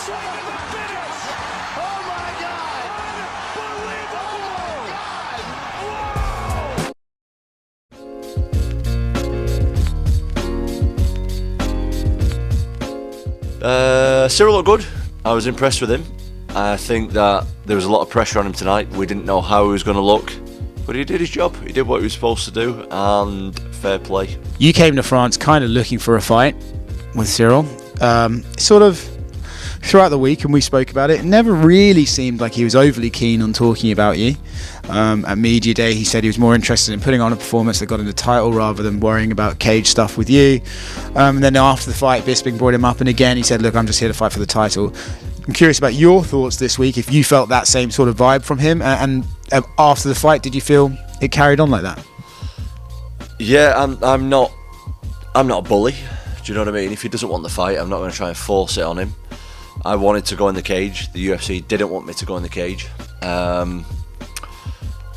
shot of the finish! Oh my God! Unbelievable! Ciryl looked good. I was impressed with him. I think that there was a lot of pressure on him tonight. We didn't know how he was going to look, but he did his job. He did what he was supposed to do, and fair play. You came to France kind of looking for a fight with Ciryl. Sort of throughout the week, and we spoke about it, it never really seemed like he was overly keen on talking about you. At Media Day, he said he was more interested in putting on a performance that got him the title rather than worrying about cage stuff with you. And then after the fight, Bisping brought him up, and again he said, look, I'm just here to fight for the title. I'm curious about your thoughts this week, if you felt that same sort of vibe from him, and after the fight, did you feel it carried on like that? Yeah, I'm not a bully. Do you know what I mean? If he doesn't want the fight, I'm not going to try and force it on him. I wanted to go in the cage. The UFC didn't want me to go in the cage.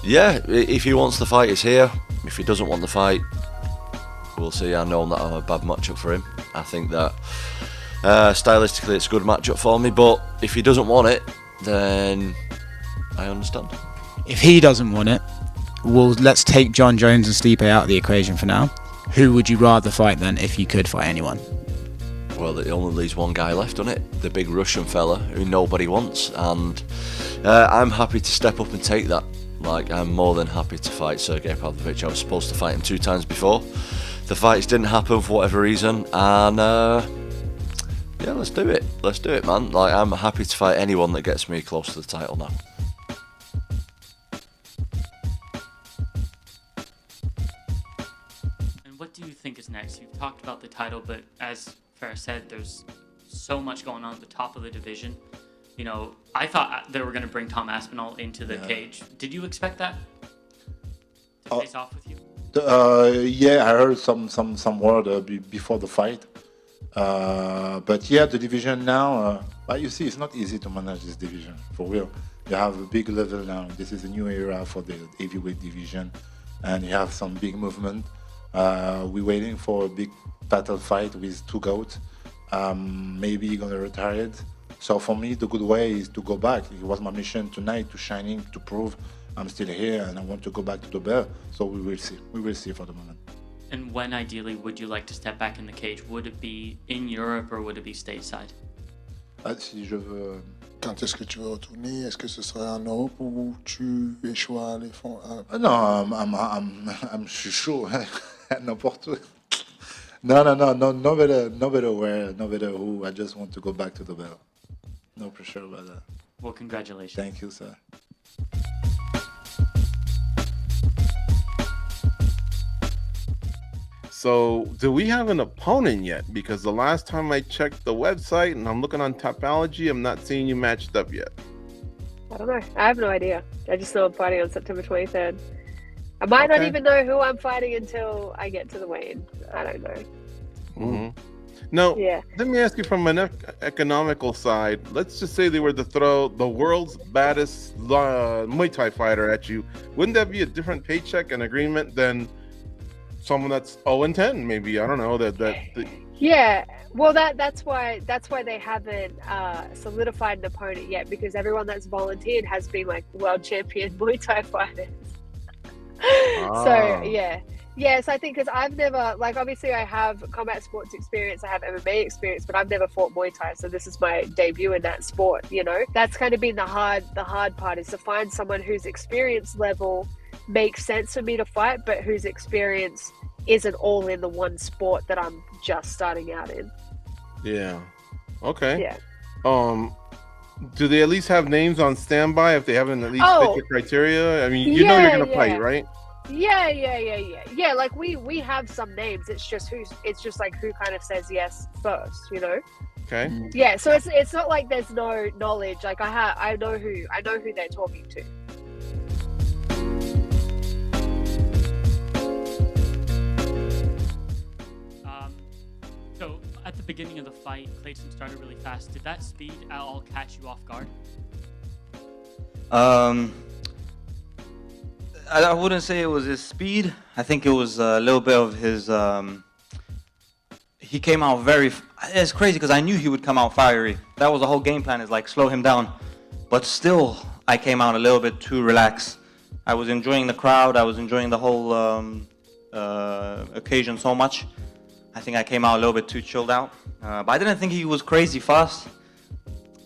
Yeah, if he wants the fight, it's here. If he doesn't want the fight, we'll see. I know that I'm a bad matchup for him. I think that stylistically it's a good matchup for me, but if he doesn't want it, then I understand. If he doesn't want it, well, let's take John Jones and Stipe out of the equation for now. Who would you rather fight then, if you could fight anyone? Well, it only leaves one guy left, doesn't it? The big Russian fella who nobody wants, and I'm happy to step up and take that. Like, I'm more than happy to fight Sergey Pavlovich. I was supposed to fight him 2 times before. The fights didn't happen for whatever reason, and yeah, let's do it. Let's do it, man. Like, I'm happy to fight anyone that gets me close to the title now. And what do you think is next? You've talked about the title, but as Farah said, there's so much going on at the top of the division. You know, I thought they were going to bring Tom Aspinall into the cage. Did you expect that to face off with you? Yeah, I heard some word before the fight. But yeah, the division now, but you see, it's not easy to manage this division, for real. You have a big level now. This is a new era for the heavyweight division, and you have some big movement. We're waiting for a big battle fight with 2 GOATs. Maybe you're gonna retire it. So for me, the good way is to go back. It was my mission tonight, to shining, to prove I'm still here and I want to go back to the belt. So we will see. We will see for the moment. And when ideally would you like to step back in the cage? Would it be in Europe or would it be stateside? Si je veux... Quand est-ce que tu veux retourner? Est-ce que ce serait en Europe ou tu échoues à aller Non, I'm sure. N'importe où. No, no matter where, no matter who. I just want to go back to the belt. No pressure about that. Well, congratulations. Thank you, sir. So, do we have an opponent yet? Because the last time I checked the website and I'm looking on Topology, I'm not seeing you matched up yet. I don't know. I have no idea. I just know I'm fighting on September 23rd. I might not even know who I'm fighting until I get to the weigh-in. I don't know. Mm-hmm. Now, let me ask you from an economical side. Let's just say they were to throw the world's baddest Muay Thai fighter at you. Wouldn't that be a different paycheck and agreement than someone that's 0-10? Maybe, I don't know. Yeah, well, that's why they haven't solidified an opponent yet, because everyone that's volunteered has been like world champion Muay Thai fighters. So so I think, because I've never, like, obviously I have combat sports experience, I have MMA experience, but I've never fought Muay Thai, so this is my debut in that sport. You know, that's kind of been the hard part, is to find someone whose experience level makes sense for me to fight, but whose experience isn't all in the one sport that I'm just starting out in. Yeah. Okay. Yeah. Do they at least have names on standby if they haven't at least fit your criteria? I mean, you know you're gonna fight, right? Yeah. Like we have some names. It's just like who kind of says yes first, you know? Okay. Yeah. So it's not like there's no knowledge. Like I know who they're talking to. So at the beginning of the fight, Clayton started really fast. Did that speed at all catch you off guard? I wouldn't say it was his speed. I think it was a little bit of his he came out it's crazy because I knew he would come out fiery. That was the whole game plan, is like slow him down. But still, I came out a little bit too relaxed. I was enjoying the crowd. I was enjoying the whole occasion so much. I think I came out a little bit too chilled out. But I didn't think he was crazy fast.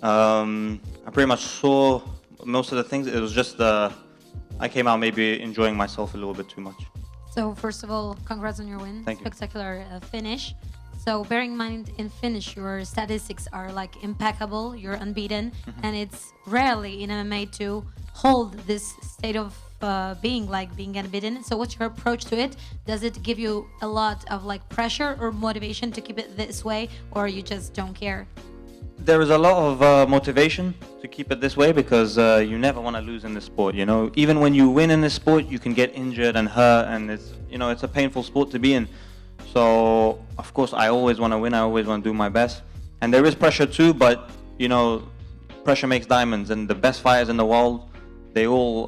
I pretty much saw most of the things. It was just I came out maybe enjoying myself a little bit too much. So first of all, congrats on your win. Thank you. Spectacular finish. So bearing in mind, in finish, your statistics are like impeccable. You're unbeaten, and it's rarely in MMA to hold this state of being unbeaten. So what's your approach to it? Does it give you a lot of like pressure or motivation to keep it this way, or you just don't care? There is a lot of motivation to keep it this way because you never want to lose in this sport. You know, even when you win in this sport, you can get injured and hurt, and it's a painful sport to be in. So of course, I always want to win. I always want to do my best, and there is pressure too. But pressure makes diamonds, and the best fighters in the world, they all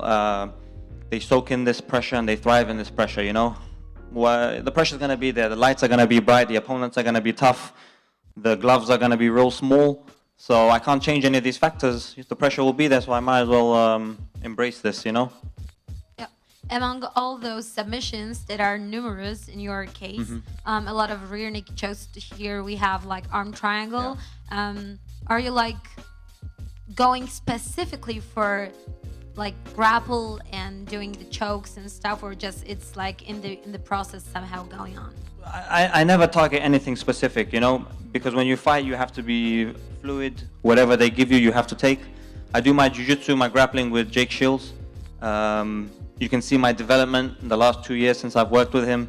they soak in this pressure and they thrive in this pressure. The pressure is going to be there. The lights are going to be bright. The opponents are going to be tough. The gloves are going to be real small, so I can't change any of these factors. The pressure will be there, so I might as well embrace this, Yeah. Among all those submissions that are numerous in your case, a lot of rear naked chokes. Here we have like arm triangle. Yeah. Are you like going specifically for like grapple and doing the chokes and stuff, or just it's like in the process somehow going on? I never target anything specific, because when you fight, you have to be fluid. Whatever they give you, you have to take. I do my jiu-jitsu, my grappling with Jake Shields. You can see my development in the last 2 years since I've worked with him.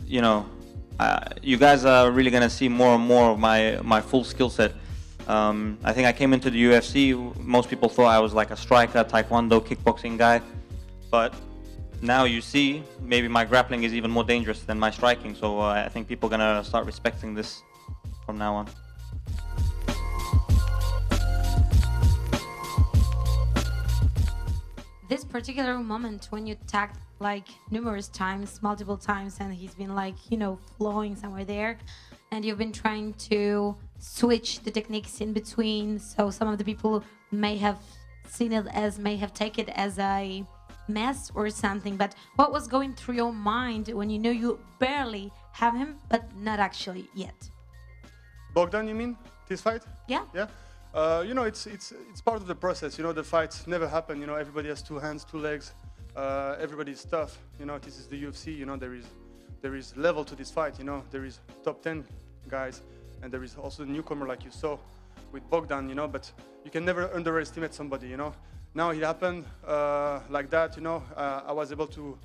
You guys are really going to see more and more of my full skill set. I think I came into the UFC, most people thought I was like a striker, taekwondo, kickboxing guy. But now you see, maybe my grappling is even more dangerous than my striking. So I think people are going to start respecting this from now on. This particular moment when you tagged like numerous times, multiple times, and he's been like, flowing somewhere there, and you've been trying to switch the techniques in between. So some of the people may have taken it as a mess or something, but what was going through your mind when you knew you barely have him, but not actually yet? Bogdan, you mean? This fight? Yeah. Yeah. It's part of the process. The fights never happen. Everybody has 2 hands, 2 legs. Everybody's tough. This is the UFC. There is level to this fight. There is top 10 guys, and there is also the newcomer, like you saw with Bogdan. But you can never underestimate somebody. Now it happened like that. I was able to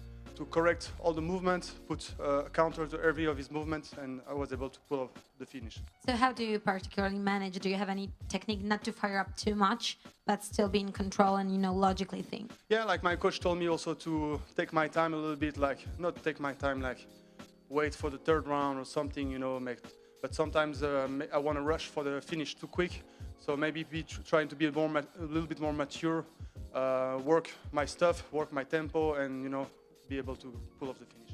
correct all the movements, put a counter to every of his movements, and I was able to pull off the finish. So how do you particularly manage? Do you have any technique not to fire up too much, but still be in control and, logically think? Yeah, like my coach told me also to take my time a little bit, like not take my time, like wait for the 3rd round or something, but sometimes I want to rush for the finish too quick. So maybe be trying to be a little bit more mature, work my stuff, work my tempo, and, be able to pull off the finish.